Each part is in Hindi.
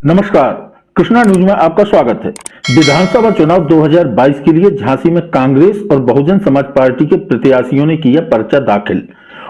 नमस्कार, कृष्णा न्यूज में आपका स्वागत है। विधानसभा चुनाव 2022 के लिए झांसी में कांग्रेस और बहुजन समाज पार्टी के प्रत्याशियों ने किया पर्चा दाखिल।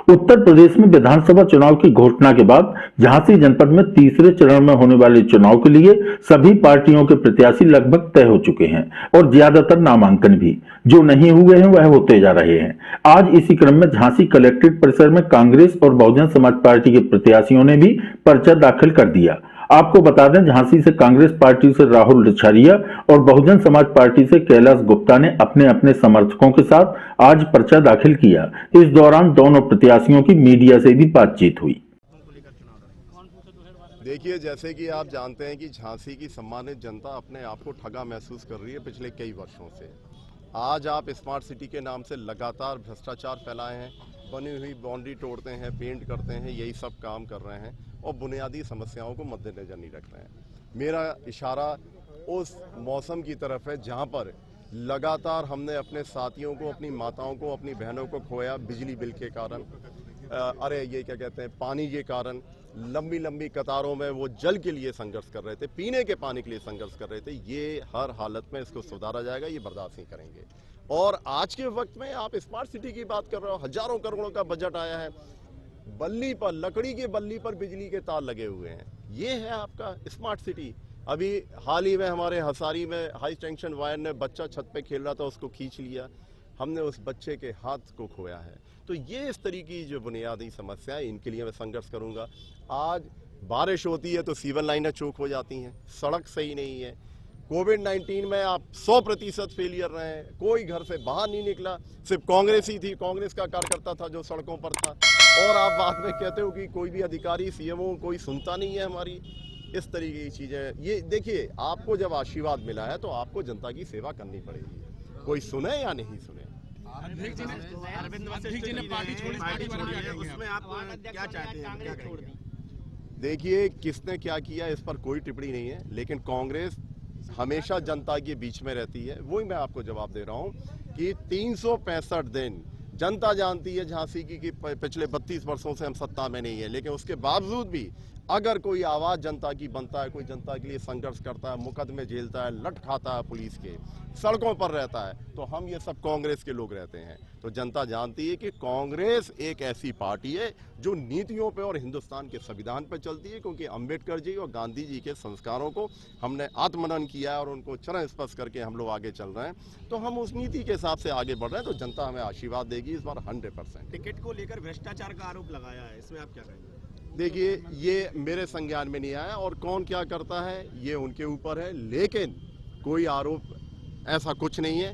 उत्तर प्रदेश में विधानसभा चुनाव की घोषणा के बाद झांसी जनपद में तीसरे चरण में होने वाले चुनाव के लिए सभी पार्टियों के प्रत्याशी लगभग तय हो चुके हैं और ज्यादातर नामांकन भी जो नहीं हुए हैं वह होते जा रहे हैं। आज इसी क्रम में झांसी कलेक्ट्रेट परिसर में कांग्रेस और बहुजन समाज पार्टी के प्रत्याशियों ने भी पर्चा दाखिल कर दिया। आपको बता दें, झांसी से कांग्रेस पार्टी से राहुल रिछारिया और बहुजन समाज पार्टी से कैलाश गुप्ता ने अपने अपने समर्थकों के साथ आज पर्चा दाखिल किया। इस दौरान दोनों प्रत्याशियों की मीडिया से भी बातचीत हुई। देखिए, जैसे कि आप जानते हैं कि झांसी की सम्मानित जनता अपने आप को ठगा महसूस कर रही है पिछले कई वर्षों से। आज आप स्मार्ट सिटी के नाम से लगातार भ्रष्टाचार फैलाए हैं, बनी हुई बाउंड्री तोड़ते हैं, पेंट करते हैं, यही सब काम कर रहे हैं और बुनियादी समस्याओं को मद्देनजर नहीं रख रहे हैं। मेरा इशारा उस मौसम की तरफ है जहां पर लगातार हमने अपने साथियों को, अपनी माताओं को, अपनी बहनों को खोया बिजली बिल के कारण, ये क्या कहते हैं, पानी के कारण। लंबी लंबी कतारों में वो जल के लिए संघर्ष कर रहे थे, पीने के पानी के लिए संघर्ष कर रहे थे। ये हर हालत में इसको सुधारा जाएगा, ये बर्दाश्त नहीं करेंगे। और आज के वक्त में आप स्मार्ट सिटी की बात कर रहे हो, हजारों करोड़ों का बजट आया है, बल्ली पर, लकड़ी के बल्ली पर बिजली के तार लगे हुए हैं। ये है आपका स्मार्ट सिटी। अभी हाल ही में हमारे हसारी में हाई टेंशन वायर ने बच्चा छत पे खेल रहा था, उसको खींच लिया, हमने उस बच्चे के हाथ को खोया है। तो ये इस तरीके की जो बुनियादी समस्या है, इनके लिए मैं संघर्ष करूंगा। आज बारिश होती है तो सीवर लाइनें चौक हो जाती हैं, सड़क सही नहीं है। कोविड-19 में आप 100% फेलियर रहे हैं, कोई घर से बाहर नहीं निकला, सिर्फ कांग्रेस ही थी, कांग्रेस का कार्यकर्ता था जो सड़कों पर था। और आप बाद में कहते हो कि कोई भी अधिकारी, सीएमओ कोई सुनता नहीं है हमारी। इस तरीके की चीजें, ये देखिए, आपको जब आशीर्वाद मिला है तो आपको जनता की सेवा करनी पड़ेगी, कोई सुने या नहीं सुने। उसमें आप क्या चाहते हैं, क्या कहेंगे? देखिए, किसने क्या किया इस पर कोई टिप्पणी नहीं है, लेकिन कांग्रेस हमेशा जनता के बीच में रहती है। वही मैं आपको जवाब दे रहा हूं कि 365 दिन जनता जानती है झांसी की कि पिछले 32 वर्षों से हम सत्ता में नहीं है, लेकिन उसके बावजूद भी अगर कोई आवाज जनता की बनता है, कोई जनता के लिए संघर्ष करता है, मुकदमे झेलता है, लट खाता है पुलिस के, सड़कों पर रहता है, तो हम ये सब कांग्रेस के लोग रहते हैं। तो जनता जानती है कि कांग्रेस एक ऐसी पार्टी है जो नीतियों पे और हिंदुस्तान के संविधान पे चलती है, क्योंकि अंबेडकर जी और गांधी जी के संस्कारों को हमने आत्मनन किया है और उनको चरण स्पर्श करके हम लोग आगे चल रहे हैं। तो हम उस नीति के हिसाब से आगे बढ़ रहे हैं, तो जनता हमें आशीर्वाद देगी इस बार 100%। टिकट को लेकर भ्रष्टाचार का आरोप लगाया है, इसमें आप क्या कहेंगे? देखिए, ये मेरे संज्ञान में नहीं आया और कौन क्या करता है ये उनके ऊपर है, लेकिन कोई आरोप ऐसा कुछ नहीं है,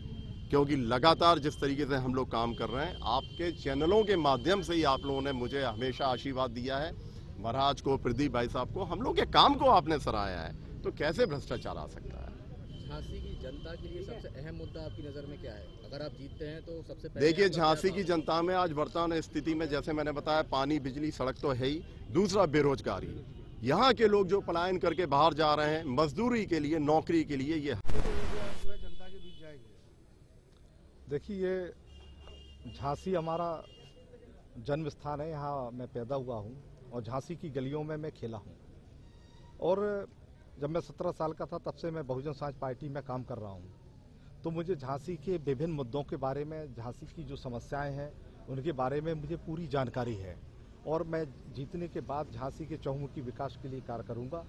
क्योंकि लगातार जिस तरीके से हम लोग काम कर रहे हैं, आपके चैनलों के माध्यम से ही आप लोगों ने मुझे हमेशा आशीर्वाद दिया है। महाराज को, प्रदीप भाई साहब को, हम लोग के काम को आपने सराहाया है, तो कैसे भ्रष्टाचार आ सकता है? झांसी की जनता के लिए सबसे अहम मुद्दा आपकी नजर में क्या है? अगर आप जीतते हैं तो सबसे पहले देखिए, झांसी की जनता में आज वर्तमान स्थिति में, जैसे मैंने बताया, पानी, बिजली, सड़क तो है ही, दूसरा बेरोजगारी। यहाँ के लोग जो पलायन करके बाहर जा रहे हैं मजदूरी के लिए, नौकरी के लिए, ये जनता के बीच जाएंगे। देखिए, ये झांसी हमारा जन्म स्थान है, यहाँ मैं पैदा हुआ हूँ और झांसी की गलियों में मैं खेला हूँ। और जब मैं 17 साल का था तब से मैं बहुजन समाज पार्टी में काम कर रहा हूँ। तो मुझे झांसी के विभिन्न मुद्दों के बारे में, झांसी की जो समस्याएं हैं उनके बारे में मुझे पूरी जानकारी है और मैं जीतने के बाद झांसी के चहुमुखी विकास के लिए कार्य करूँगा।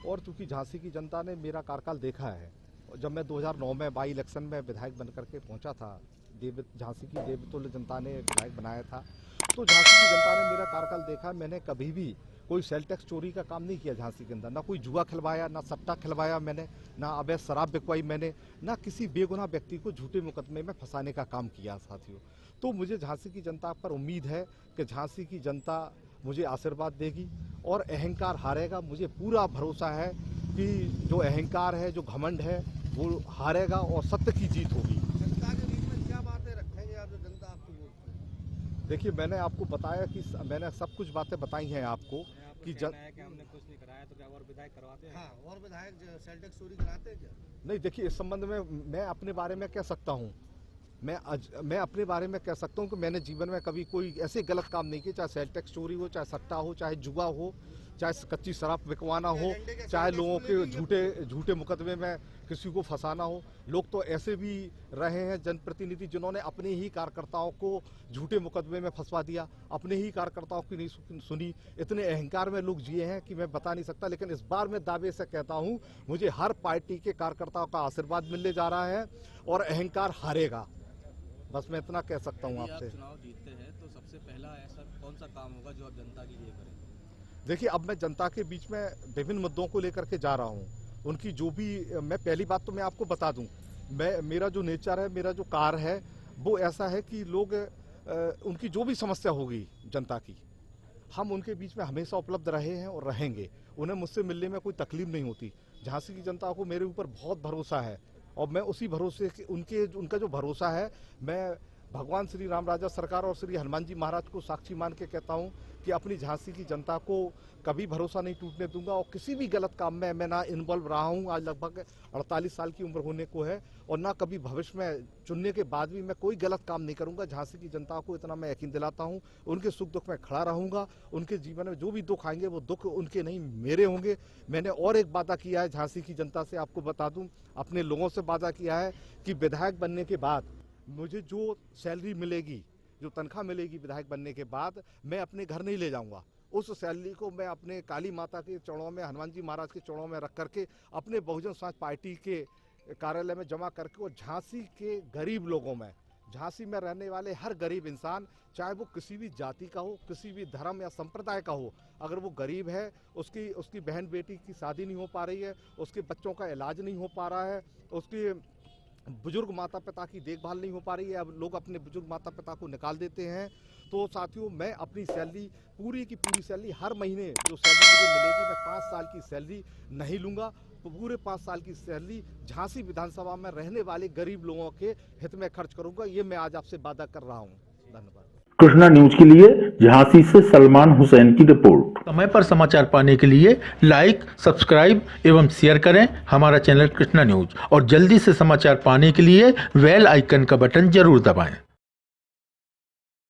और चूँकि झांसी की जनता ने मेरा कार्यकाल देखा है, जब मैं 2009 में बाई इलेक्शन में विधायक बन करके पहुँचा था, झांसी की देवतुल्य जनता ने विधायक बनाया था, तो झांसी की जनता ने मेरा कार्यकाल देखा। मैंने कभी भी कोई सेल टैक्स चोरी का काम नहीं किया झांसी के अंदर, ना कोई जुआ खिलवाया, ना सट्टा खिलवाया मैंने, ना अवैध शराब बिकवाई मैंने, ना किसी बेगुनाह व्यक्ति को झूठे मुकदमे में फंसाने का काम किया साथियों। तो मुझे झांसी की जनता पर उम्मीद है कि झांसी की जनता मुझे आशीर्वाद देगी और अहंकार हारेगा। मुझे पूरा भरोसा है कि जो अहंकार है, जो घमंड है, वो हारेगा और सत्य की जीत होगी। जनता के बीच में क्या बातें रखेंगे आप जो जनता आपको वोट करेगी? देखिए, मैंने आपको बताया कि मैंने सब कुछ बातें बताई हैं आपको कि हमने कुछ नहीं कराया, तो क्या और विधायक करवाते हैं? हाँ, और विधायक सेल टैक्स चोरी कराते हैं क्या? नहीं, देखिए, इस संबंध में मैं अपने बारे में कह सकता हूँ, मैं अपने बारे में कह सकता हूँ कि मैंने जीवन में कभी कोई ऐसे गलत काम नहीं किए, चाहे सेल टैक्स चोरी हो, चाहे सट्टा हो, चाहे जुआ हो। चाहे कच्ची शराब बिकवाना हो, चाहे लोगों के झूठे मुकदमे में किसी को फंसाना हो। लोग तो ऐसे भी रहे हैं जनप्रतिनिधि जिन्होंने अपने ही कार्यकर्ताओं को झूठे मुकदमे में फंसवा दिया, अपने ही कार्यकर्ताओं की नहीं सुनी। इतने अहंकार में लोग जिए हैं कि मैं बता नहीं सकता। लेकिन इस बार मैं दावे से कहता हूं, मुझे हर पार्टी के कार्यकर्ताओं का आशीर्वाद मिलने जा रहा है और अहंकार हारेगा। बस मैं इतना कह सकता हूं आपसे। चुनाव जीतते हैं तो सबसे पहला ऐसा कौन सा काम होगा जो आप जनता के लिए करें? देखिए, अब मैं जनता के बीच में विभिन्न मुद्दों को लेकर के जा रहा हूं। उनकी जो भी, मैं पहली बात तो मैं आपको बता दूं, मेरा जो नेचर है, मेरा जो कार्य है, वो ऐसा है कि लोग उनकी जो भी समस्या होगी जनता की, हम उनके बीच में हमेशा उपलब्ध रहे हैं और रहेंगे। उन्हें मुझसे मिलने में कोई तकलीफ नहीं होती। झांसी की जनता को मेरे ऊपर बहुत भरोसा है और मैं उसी भरोसे उनका जो भरोसा है, मैं भगवान श्री राम राजा सरकार और श्री हनुमान जी महाराज को साक्षी मान के कहता हूं कि अपनी झांसी की जनता को कभी भरोसा नहीं टूटने दूंगा और किसी भी गलत काम में मैं ना इन्वॉल्व रहा हूं। आज लगभग 48 साल की उम्र होने को है और ना कभी भविष्य में चुनने के बाद भी मैं कोई गलत काम नहीं करूंगा। झांसी की जनता को इतना मैं यकीन दिलाता हूं, उनके सुख दुख में खड़ा रहूंगा। उनके जीवन में जो भी दुख आएंगे वो दुख उनके नहीं, मेरे होंगे। मैंने और एक वादा किया है झांसी की जनता से, आपको बता दूं, अपने लोगों से वादा किया है कि विधायक बनने के बाद मुझे जो सैलरी मिलेगी, जो तनख्वाह मिलेगी विधायक बनने के बाद, मैं अपने घर नहीं ले जाऊंगा। उस सैलरी को मैं अपने काली माता के चरणों में, हनुमान जी महाराज के चरणों में रख करके अपने बहुजन समाज पार्टी के कार्यालय में जमा करके और झांसी के गरीब लोगों में, झांसी में रहने वाले हर गरीब इंसान, चाहे वो किसी भी जाति का हो, किसी भी धर्म या संप्रदाय का हो, अगर वो गरीब है, उसकी बहन बेटी की शादी नहीं हो पा रही है, उसके बच्चों का इलाज नहीं हो पा रहा है, उसकी बुजुर्ग माता पिता की देखभाल नहीं हो पा रही है, अब लोग अपने बुजुर्ग माता पिता को निकाल देते हैं। तो साथियों, मैं अपनी सैलरी, पूरी की पूरी सैलरी, हर महीने जो सैलरी मुझे मिलेगी, मैं 5 साल की सैलरी नहीं लूंगा। तो पूरे 5 साल की सैलरी झांसी विधानसभा में रहने वाले गरीब लोगों के हित में खर्च करूंगा। ये मैं आज आपसे वादा कर रहा हूँ। धन्यवाद। कृष्णा न्यूज के लिए झांसी से सलमान हुसैन की रिपोर्ट। समय पर समाचार पाने के लिए लाइक, सब्सक्राइब एवं शेयर करें हमारा चैनल कृष्णा न्यूज और जल्दी से समाचार पाने के लिए बेल आइकन का बटन जरूर दबाएं।